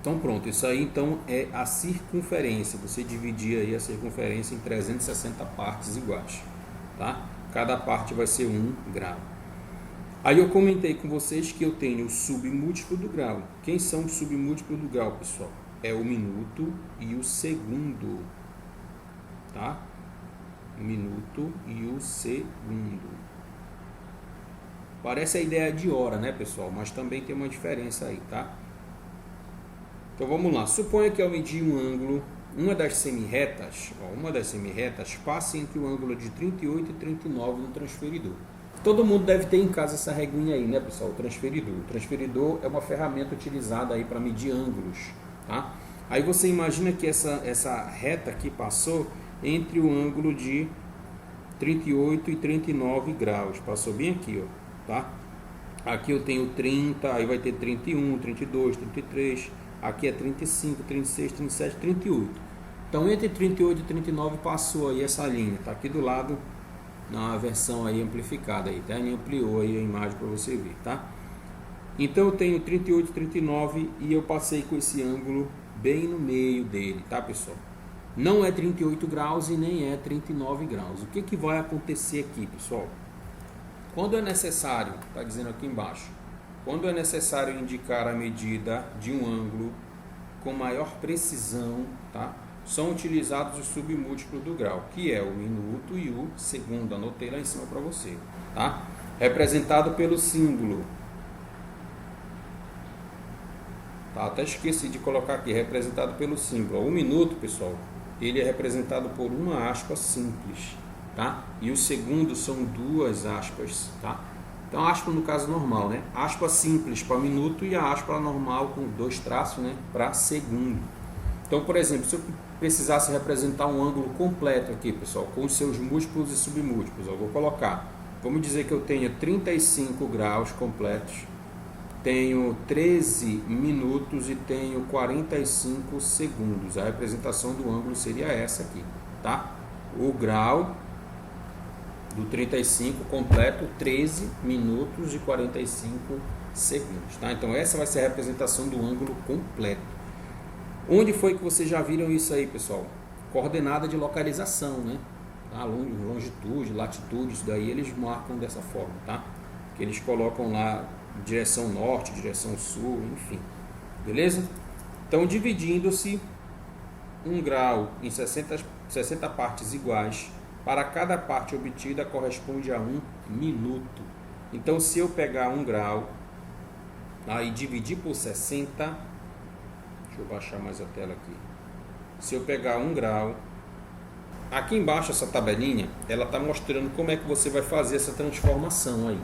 Então pronto, isso aí então é a circunferência. Você dividir aí a circunferência em 360 partes iguais, tá? Cada parte vai ser 1 grau. Aí eu comentei com vocês que eu tenho o submúltiplo do grau. Quem são os submúltiplos do grau, pessoal? É o minuto e o segundo, tá? O minuto e o segundo. Parece a ideia de hora, né, pessoal? Mas também tem uma diferença aí, tá? Então vamos lá. Suponha que ao medir um ângulo, uma das semi-retas passa entre o ângulo de 38 e 39 no transferidor. Todo mundo deve ter em casa essa reguinha aí, né, pessoal? O transferidor. O transferidor é uma ferramenta utilizada aí para medir ângulos, tá? Aí você imagina que essa reta aqui passou entre o ângulo de 38 e 39 graus. Passou bem aqui, ó, tá? Aqui eu tenho 30, aí vai ter 31, 32, 33. Aqui é 35, 36, 37, 38. Então entre 38 e 39 passou aí essa linha. Tá aqui do lado na versão aí amplificada aí, tá? Ele ampliou aí a imagem para você ver, tá? Então eu tenho 38, 39 e eu passei com esse ângulo bem no meio dele, tá, pessoal? Não é 38 graus e nem é 39 graus. O que que vai acontecer aqui, pessoal? Quando é necessário, tá dizendo aqui embaixo, quando é necessário indicar a medida de um ângulo com maior precisão, tá? São utilizados os submúltiplos do grau, que é o minuto e o segundo. Anotei lá em cima para você, tá? Representado pelo símbolo. Tá? Até esqueci de colocar aqui, representado pelo símbolo. O minuto, pessoal, ele é representado por uma aspa simples, tá? E o segundo são duas aspas, tá? Então, aspa no caso normal, né? Aspa simples para minuto e a aspa normal com 2 traços, né? Para segundo. Então, por exemplo, se eu precisasse representar um ângulo completo aqui, pessoal, com os seus múltiplos e submúltiplos, eu vou colocar, vamos dizer que eu tenha 35 graus completos, tenho 13 minutos e tenho 45 segundos. A representação do ângulo seria essa aqui, tá? O grau do 35 completo, 13 minutos e 45 segundos, tá? Então essa vai ser a representação do ângulo completo. Onde foi que vocês já viram isso aí, pessoal? Coordenada de localização, né? Tá? Longitude, latitude, isso daí eles marcam dessa forma, tá? Que eles colocam lá direção norte, direção sul, enfim. Beleza? Então, dividindo-se 1 grau em 60 partes iguais, para cada parte obtida corresponde a 1 minuto. Então, se eu pegar 1 grau e dividir por 60, deixa eu baixar mais a tela aqui. Se eu pegar 1 grau, aqui embaixo essa tabelinha, ela está mostrando como é que você vai fazer essa transformação aí,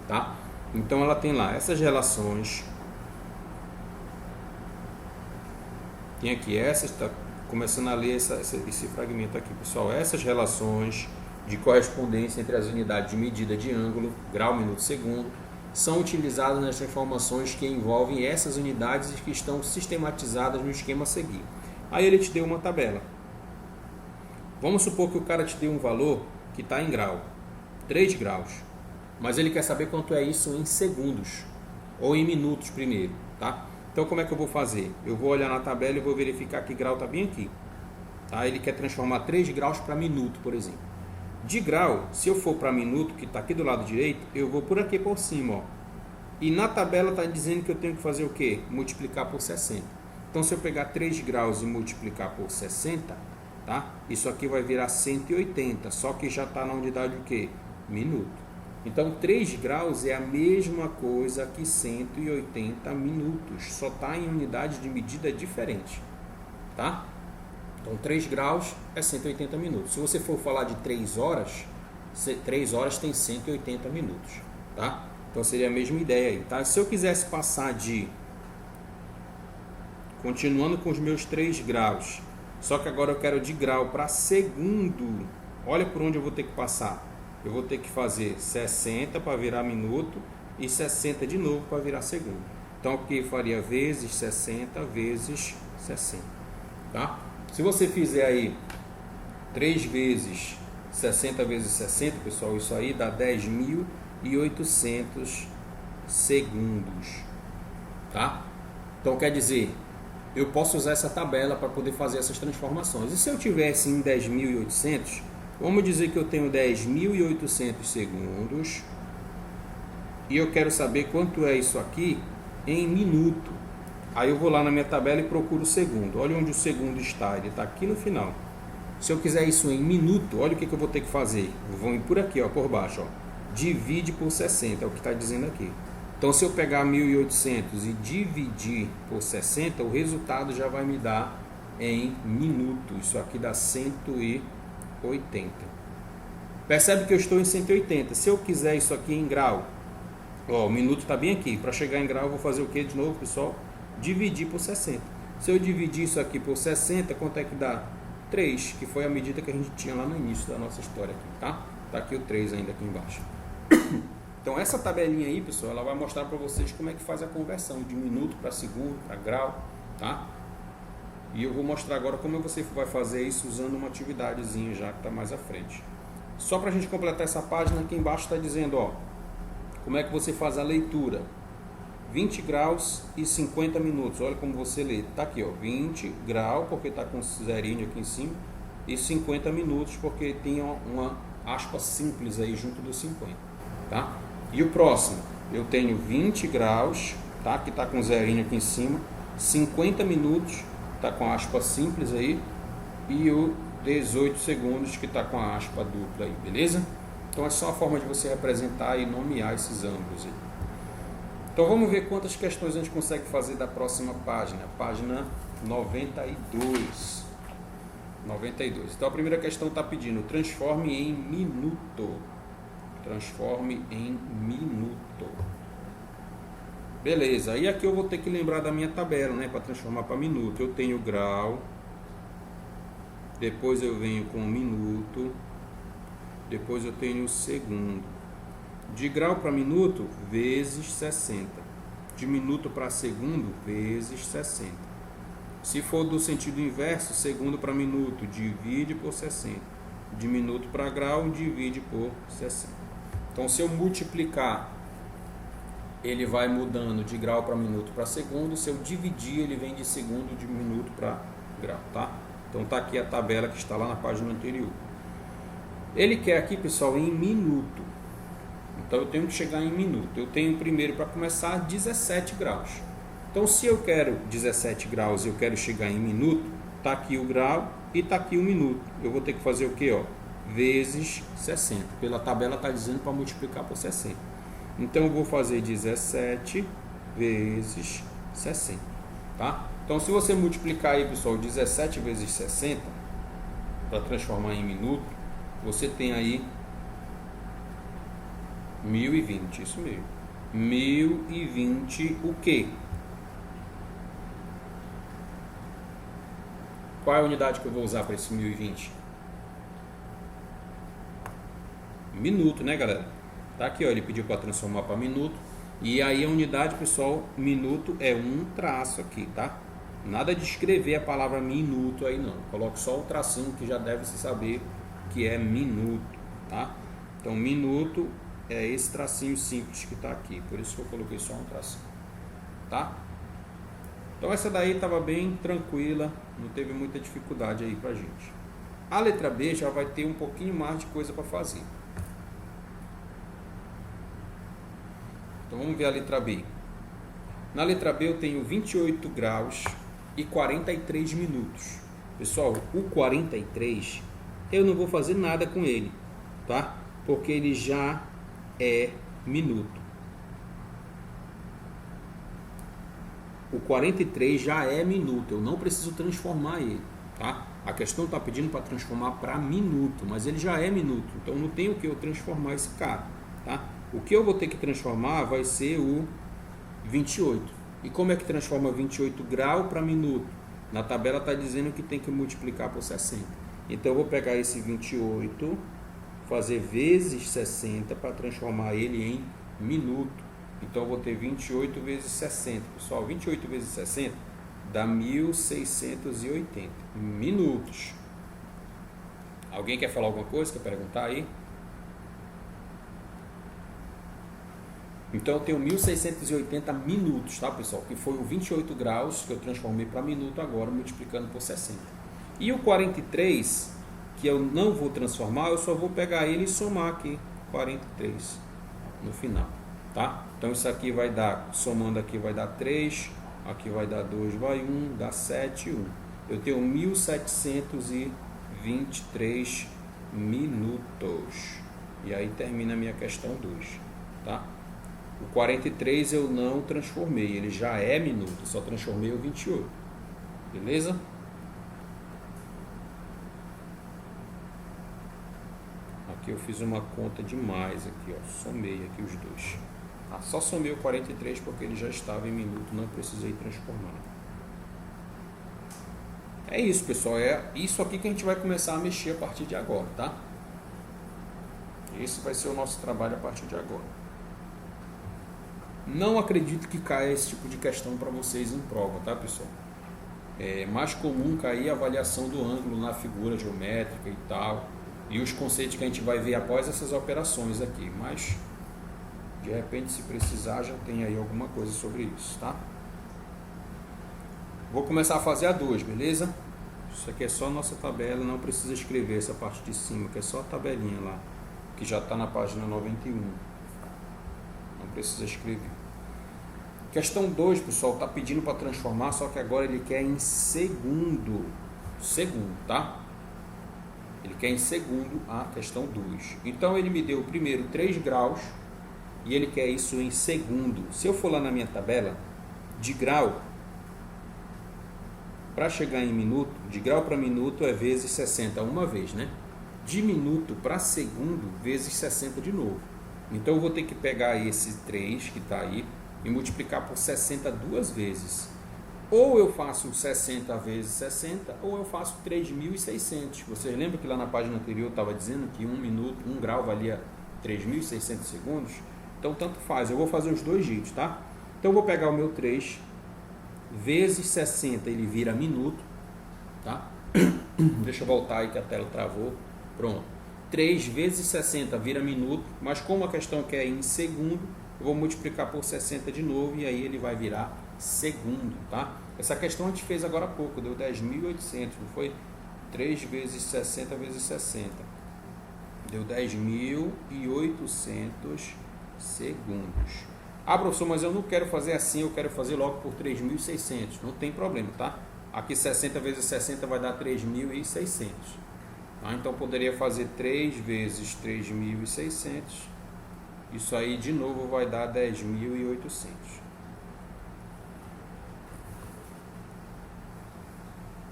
tá? Então ela tem lá essas relações. Tem aqui essas, está começando a ler esse fragmento aqui, pessoal. Essas relações de correspondência entre as unidades de medida de ângulo, grau, minuto, segundo, são utilizadas nas transformações que envolvem essas unidades e que estão sistematizadas no esquema a seguir. Aí ele te deu uma tabela. Vamos supor que o cara te deu um valor que está em grau, 3 graus, mas ele quer saber quanto é isso em segundos, ou em minutos primeiro, tá? Então como é que eu vou fazer? Eu vou olhar na tabela e vou verificar que grau está bem aqui. Tá? Ele quer transformar 3 graus para minuto, por exemplo. De grau, se eu for para minuto, que está aqui do lado direito, eu vou por aqui por cima, ó. E na tabela está dizendo que eu tenho que fazer o quê? Multiplicar por 60. Então, se eu pegar 3 graus e multiplicar por 60, tá? Isso aqui vai virar 180, só que já está na unidade o quê? Minuto. Então, 3 graus é a mesma coisa que 180 minutos, só está em unidade de medida diferente, tá? Então, 3 graus é 180 minutos. Se você for falar de 3 horas, 3 horas tem 180 minutos, tá? Então, seria a mesma ideia aí, tá? Se eu quisesse passar de... Continuando com os meus 3 graus, só que agora eu quero de grau para segundo, olha por onde eu vou ter que passar. Eu vou ter que fazer 60 para virar minuto e 60 de novo para virar segundo. Então, aqui faria vezes 60 vezes 60, tá? Se você fizer aí 3 vezes 60 vezes 60, pessoal, isso aí dá 10.800 segundos, tá? Então quer dizer, eu posso usar essa tabela para poder fazer essas transformações. E se eu tivesse em 10.800, vamos dizer que eu tenho 10.800 segundos e eu quero saber quanto é isso aqui em minuto. Aí eu vou lá na minha tabela e procuro o segundo. Olha onde o segundo está, ele está aqui no final. Se eu quiser isso em minuto, olha o que eu vou ter que fazer. Vou ir por aqui, ó, por baixo, ó. Divide por 60, é o que está dizendo aqui. Então, se eu pegar 1.800 e dividir por 60, o resultado já vai me dar em minuto. Isso aqui dá 180. Percebe que eu estou em 180. Se eu quiser isso aqui em grau, ó, o minuto está bem aqui. Para chegar em grau, eu vou fazer o que de novo, pessoal? Dividir por 60. Se eu dividir isso aqui por 60, quanto é que dá? 3, que foi a medida que a gente tinha lá no início da nossa história aqui, tá? Tá aqui o 3 ainda aqui embaixo. Então essa tabelinha aí, pessoal, ela vai mostrar para vocês como é que faz a conversão de minuto para segundo, para grau, tá? E eu vou mostrar agora como você vai fazer isso usando uma atividadezinha já que está mais à frente. Só para a gente completar essa página, aqui embaixo está dizendo, ó, como é que você faz a leitura. 20 graus e 50 minutos, olha como você lê, tá aqui, ó, 20 graus, porque tá com zerinho aqui em cima, e 50 minutos, porque tem uma aspa simples aí junto dos 50, tá? E o próximo, eu tenho 20 graus, tá? Que tá com zerinho aqui em cima, 50 minutos, tá com a aspa simples aí, e o 18 segundos, que tá com a aspa dupla aí, beleza? Então é só a forma de você representar e nomear esses ângulos aí. Então vamos ver quantas questões a gente consegue fazer da próxima página, página 92. 92. Então a primeira questão está pedindo, transforme em minuto. Transforme em minuto. Beleza, e aqui eu vou ter que lembrar da minha tabela, né, para transformar para minuto. Eu tenho grau, depois eu venho com minuto, depois eu tenho segundo. De grau para minuto, vezes 60. De minuto para segundo, vezes 60. Se for do sentido inverso, segundo para minuto, divide por 60. De minuto para grau, divide por 60. Então, se eu multiplicar, ele vai mudando de grau para minuto para segundo. Se eu dividir, ele vem de segundo de minuto para grau, tá? Então, tá aqui a tabela que está lá na página anterior. Ele quer aqui, pessoal, em minuto. Então eu tenho que chegar em minuto. Eu tenho primeiro, para começar, 17 graus. Então se eu quero 17 graus e eu quero chegar em minuto, está aqui o grau e está aqui o minuto. Eu vou ter que fazer o que? Ó? Vezes 60. Pela tabela está dizendo para multiplicar por 60. Então eu vou fazer 17 vezes 60. Tá? Então se você multiplicar aí, pessoal, 17 vezes 60, para transformar em minuto, você tem aí 1020, isso mesmo. 1020 o quê? Qual é a unidade que eu vou usar para esse 1020? Minuto, né, galera? Tá aqui, ó, ele pediu para transformar para minuto. E aí a unidade, pessoal, minuto é um traço aqui, tá? Nada de escrever a palavra minuto aí não. Coloque só o tracinho que já deve se saber que é minuto, tá? Então, minuto é esse tracinho simples que está aqui, por isso que eu coloquei só um tracinho, tá? Então essa daí estava bem tranquila, não teve muita dificuldade aí pra gente. A letra B já vai ter um pouquinho mais de coisa para fazer. Então vamos ver a letra B. Na letra B eu tenho 28 graus e 43 minutos. Pessoal, o 43 eu não vou fazer nada com ele, tá? Porque ele já é minuto. O 43 já é minuto, eu não preciso transformar ele, tá? A questão está pedindo para transformar para minuto, mas ele já é minuto, então não tem o que eu transformar esse cara, tá? O que eu vou ter que transformar vai ser o 28. E como é que transforma 28 graus para minuto? Na tabela está dizendo que tem que multiplicar por 60. Então eu vou pegar esse 28, fazer vezes 60 para transformar ele em minuto. Então eu vou ter 28 vezes 60. Pessoal, 28 vezes 60 dá 1680 minutos. Alguém quer falar alguma coisa? Quer perguntar aí? Então eu tenho 1680 minutos, tá, pessoal? Que foi o 28 graus que eu transformei para minuto agora, multiplicando por 60. E o 43, que eu não vou transformar, eu só vou pegar ele e somar aqui 43 no final, tá? Então isso aqui vai dar, somando aqui vai dar 3, aqui vai dar 2, vai 1, dá 7, 1. Eu tenho 1723 minutos. E aí termina a minha questão 2, tá? O 43 eu não transformei, ele já é minuto, só transformei o 28. Beleza? Aqui eu fiz uma conta demais aqui, ó, somei aqui os dois. Ah, só somei o 43 porque ele já estava em minuto, não precisei transformar. É isso, pessoal, é isso aqui que a gente vai começar a mexer a partir de agora, tá? Esse vai ser o nosso trabalho a partir de agora. Não acredito que caia esse tipo de questão para vocês em prova, tá, pessoal? É mais comum cair a avaliação do ângulo na figura geométrica e tal, e os conceitos que a gente vai ver após essas operações aqui, mas de repente, se precisar, já tem aí alguma coisa sobre isso, tá? Vou começar a fazer a 2, beleza? Isso aqui é só a nossa tabela, não precisa escrever essa parte de cima, que é só a tabelinha lá, que já está na página 91. Não precisa escrever. Questão 2, pessoal, está pedindo para transformar, só que agora ele quer em segundo, tá? Ele quer em segundo a questão 2. Então ele me deu primeiro 3 graus e ele quer isso em segundo. Se eu for lá na minha tabela, de grau para chegar em minuto, de grau para minuto é vezes 60 uma vez, né? De minuto para segundo, vezes 60 de novo. Então eu vou ter que pegar esse 3 que está aí e multiplicar por 60 duas vezes. Ou eu faço 60 vezes 60, ou eu faço 3.600. Vocês lembram que lá na página anterior eu estava dizendo que 1 grau valia 3.600 segundos? Então tanto faz, eu vou fazer os dois jeitos, tá? Então eu vou pegar o meu 3 vezes 60, ele vira minuto, tá? Deixa eu voltar aí que a tela travou. Pronto. 3 vezes 60 vira minuto, mas como a questão quer em segundo, eu vou multiplicar por 60 de novo e aí ele vai virar segundo, tá? Essa questão a gente fez agora há pouco, deu 10.800, não foi? 3 vezes 60 vezes 60. Deu 10.800 segundos. Ah, professor, mas eu não quero fazer assim, eu quero fazer logo por 3.600. Não tem problema, tá? Aqui 60 vezes 60 vai dar 3.600. Tá? Então poderia fazer 3 vezes 3.600. Isso aí de novo vai dar 10.800.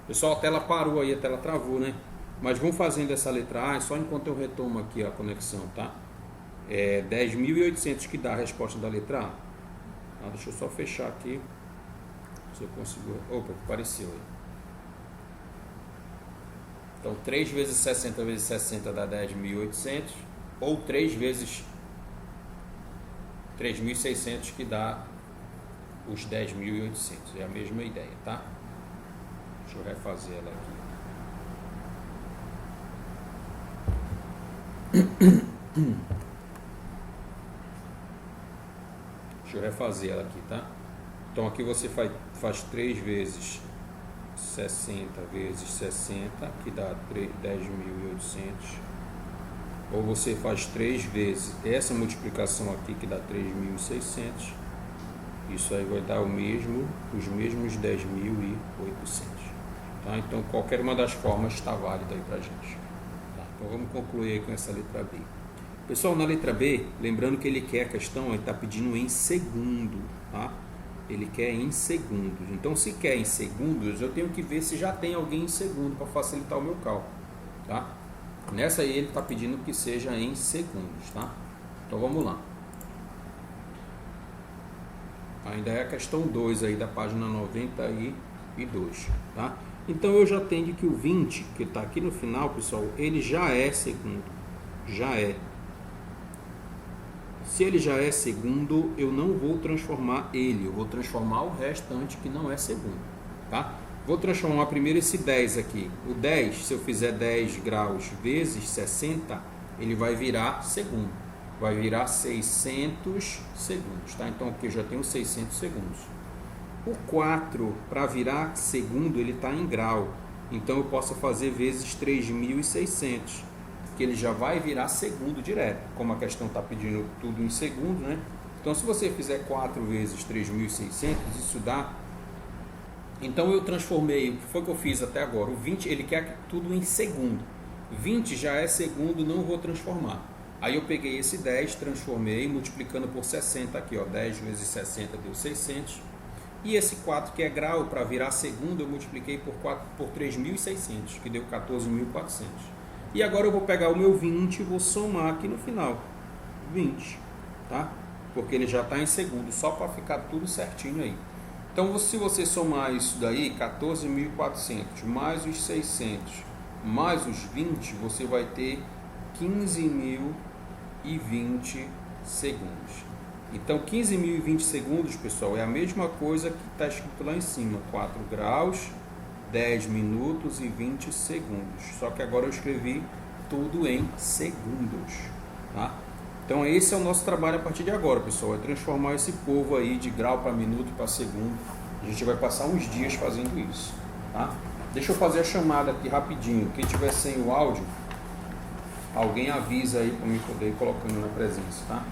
Pessoal, a tela parou aí, a tela travou, né? Mas vamos fazendo essa letra A, só enquanto eu retomo aqui a conexão, tá? É 10.800 que dá a resposta da letra A. Tá? Deixa eu só fechar aqui. Se eu consigo... Opa, apareceu aí. Então 3 vezes 60 vezes 60 dá 10.800. Ou 3 vezes 3.600 que dá os 10.800. É a mesma ideia, tá? Deixa eu refazer ela aqui. Deixa eu refazer ela aqui, tá? Então aqui você faz 3 vezes 60 vezes 60, que dá 10.800. Ou você faz 3 vezes essa multiplicação aqui, que dá 3.600. Isso aí vai dar os mesmos 10.800. Tá? Então qualquer uma das formas está válida aí pra gente. Tá? Então vamos concluir aí com essa letra B. Pessoal, na letra B, lembrando que ele quer a questão, ele está pedindo em segundo, tá? Ele quer em segundos. Então, se quer em segundos, eu tenho que ver se já tem alguém em segundo para facilitar o meu cálculo, tá? Nessa aí ele está pedindo que seja em segundos, tá? Então vamos lá. Ainda é a questão 2 aí da página 92, tá? Então eu já tenho que o 20, que está aqui no final, pessoal, ele já é segundo. Já é. Se ele já é segundo, eu não vou transformar ele, eu vou transformar o restante que não é segundo, tá? Vou transformar primeiro esse 10 aqui. O 10, se eu fizer 10 graus vezes 60, ele vai virar segundo. Vai virar 600 segundos, tá? Então aqui eu já tenho 600 segundos. O 4, para virar segundo, ele está em grau. Então eu posso fazer vezes 3.600, que ele já vai virar segundo direto. Como a questão está pedindo tudo em segundo, né? Então se você fizer 4 vezes 3.600, isso dá... Então eu transformei, o que foi que eu fiz até agora? O 20, ele quer tudo em segundo. 20 já é segundo, não vou transformar. Aí eu peguei esse 10, transformei, multiplicando por 60 aqui, ó. 10 vezes 60 deu 600. E esse 4 que é grau, para virar segundo, eu multipliquei por 3.600, que deu 14.400. E agora eu vou pegar o meu 20 e vou somar aqui no final. 20, tá? Porque ele já está em segundo, só para ficar tudo certinho aí. Então, se você somar isso daí, 14.400, mais os 600, mais os 20, você vai ter 15.020 segundos. Então, 15.020 segundos, pessoal, é a mesma coisa que está escrito lá em cima. 4 graus, 10 minutos e 20 segundos. Só que agora eu escrevi tudo em segundos, tá? Então esse é o nosso trabalho a partir de agora, pessoal, é transformar esse povo aí de grau para minuto para segundo. A gente vai passar uns dias fazendo isso, tá? Deixa eu fazer a chamada aqui rapidinho. Quem tiver sem o áudio, alguém avisa aí para mim poder ir colocando na presença, tá?